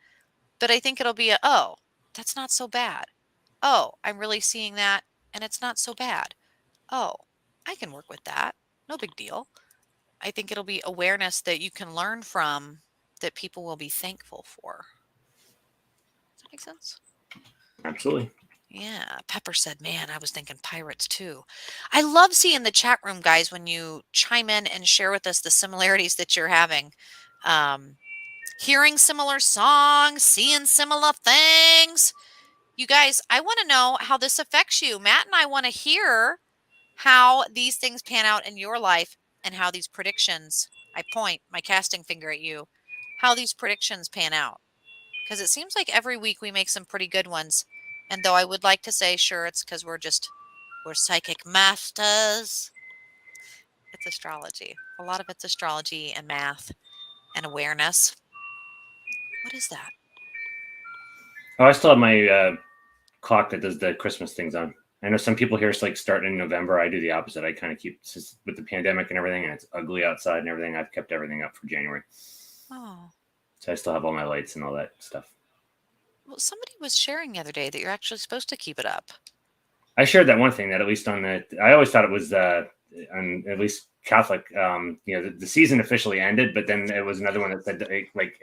But I think it'll be oh, that's not so bad. Oh, I'm really seeing that and it's not so bad. Oh, I can work with that. No big deal. I think it'll be awareness that you can learn from that people will be thankful for. Does that make sense? Absolutely. Yeah. Pepper said, man, I was thinking pirates too. I love seeing the chat room, guys, when you chime in and share with us the similarities that you're having. Hearing similar songs, seeing similar things. You guys, I want to know how this affects you. Matt and I want to hear how these things pan out in your life and how these predictions, I point my casting finger at you, how these predictions pan out. Because it seems like every week we make some pretty good ones. And though I would like to say, sure, it's because we're psychic masters, it's astrology. A lot of it's astrology and math and awareness. What is that? Oh, I still have my clock that does the Christmas things on. I know some people here it's like starting in November. I do the opposite. I kind of keep with the pandemic and everything, and it's ugly outside and everything. I've kept everything up for January. Oh. So I still have all my lights and all that stuff. Well, somebody was sharing the other day that you're actually supposed to keep it up. I shared that one thing that at least on the, I always thought it was on at least Catholic, the season officially ended, but then it was another one that said like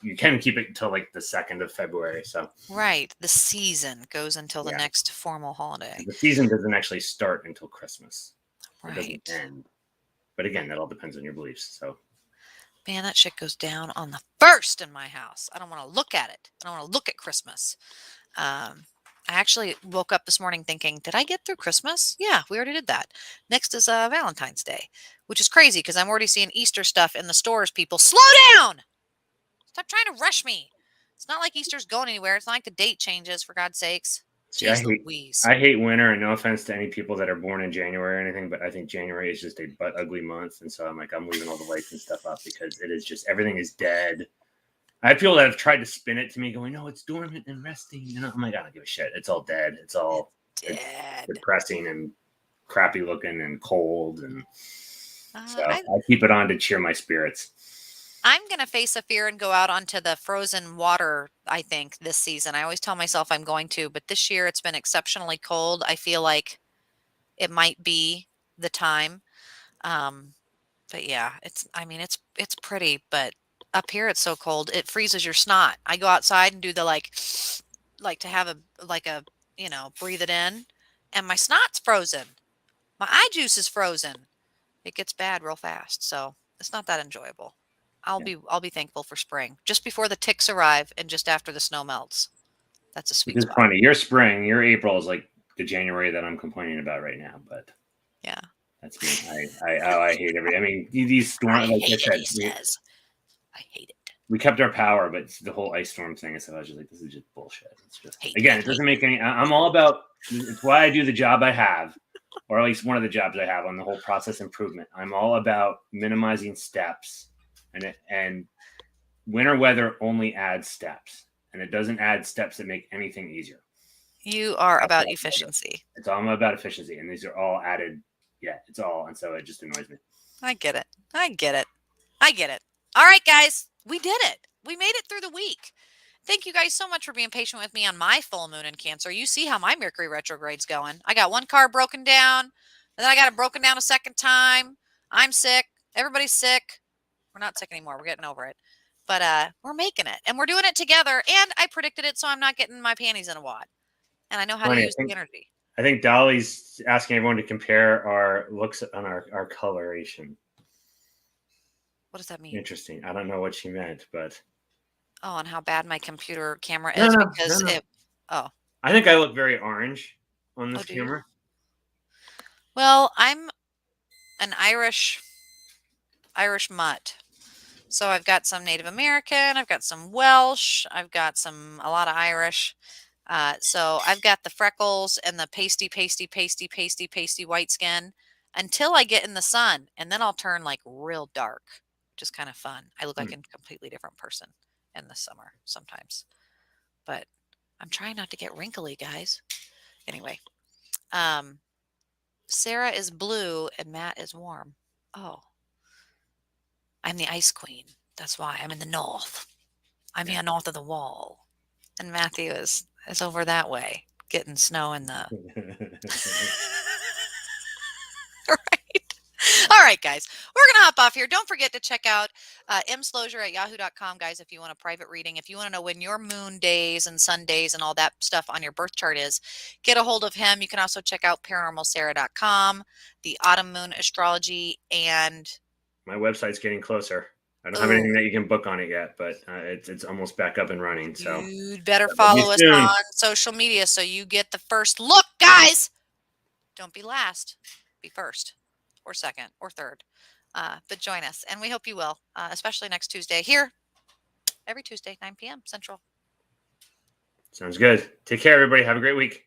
you can keep it until like the 2nd of February. So right, the season goes until the next formal holiday. The season doesn't actually start until Christmas. It Right. doesn't end. But again, that all depends on your beliefs. So man, that shit goes down on the 1st in my house. I don't want to look at it. I don't want to look at Christmas. I actually woke up this morning thinking, did I get through Christmas? Yeah, we already did that. Next is Valentine's Day, which is crazy because I'm already seeing Easter stuff in the stores. People, slow down! Stop trying to rush me. It's not like Easter's going anywhere. It's not like the date changes, for God's sakes. see, Jeez Louise. I hate winter, and no offense to any people that are born in January or anything, but I think January is just a butt ugly month. And so I'm leaving all the lights and stuff up because it is just, everything is dead. I have people that have tried to spin it to me going, no, it's dormant and resting. And I'm like, I don't give a shit. It's all dead. It's all dead. It's depressing and crappy looking and cold. And so I keep it on to cheer my spirits. I'm going to face a fear and go out onto the frozen water, I think, this season. I always tell myself I'm going to, but this year it's been exceptionally cold. I feel like it might be the time. But yeah, it's pretty, but up here it's so cold. It freezes your snot. I go outside and do the like to have a breathe it in, and my snot's frozen. My eye juice is frozen. It gets bad real fast. So it's not that enjoyable. I'll be thankful for spring, just before the ticks arrive and just after the snow melts. That's a sweet spot. Funny. Your spring, your April is like the January that I'm complaining about right now, but yeah, that's me. I hate every. I mean, these storms. Like I said, I hate it. We kept our power, but the whole ice storm thing. So I was just like, this is just bullshit. It's just it doesn't make any. I'm all about. It's why I do the job I have, or at least one of the jobs I have on the whole process improvement. I'm all about minimizing steps. And winter weather only adds steps, and it doesn't add steps that make anything easier. You are about efficiency. It's all about efficiency, and these are all added. Yeah, it's all, and so it just annoys me. I get it. All right, guys, we did it. We made it through the week. Thank you guys so much for being patient with me on my full moon in Cancer. You see how my Mercury retrograde's going. I got one car broken down, And then I got it broken down a second time. I'm sick. Everybody's sick. We're not sick anymore. We're getting over it. But we're making it. And we're doing it together. And I predicted it, so I'm not getting my panties in a wad. And I know how to use the energy. I think Dolly's asking everyone to compare our looks on our coloration. What does that mean? Interesting. I don't know what she meant, but. Oh, and how bad my computer camera is because it. Oh. I think I look very orange on this camera. Well, I'm an Irish mutt. So I've got some Native American, I've got some Welsh, I've got a lot of Irish. So I've got the freckles and the pasty white skin until I get in the sun, and then I'll turn like real dark, which is kind of fun. I look like a completely different person in the summer sometimes, but I'm trying not to get wrinkly, guys. Anyway, Sarah is blue and Matt is warm. Oh, I'm the ice queen. That's why I'm in the north. I'm here north of the wall. And Matthew is over that way getting snow in the. All right, guys. We're going to hop off here. Don't forget to check out Slozer at yahoo.com, guys, if you want a private reading. If you want to know when your moon days and sun days and all that stuff on your birth chart is, get a hold of him. You can also check out paranormalsarah.com, the autumn moon astrology, and my website's getting closer. I don't have anything that you can book on it yet, but it's almost back up and running. So you'd better follow us on social media so you get the first look, guys. Don't be last. Be first or second or third. But join us, and we hope you will, especially next Tuesday here, every Tuesday, 9 p.m. Central. Sounds good. Take care, everybody. Have a great week.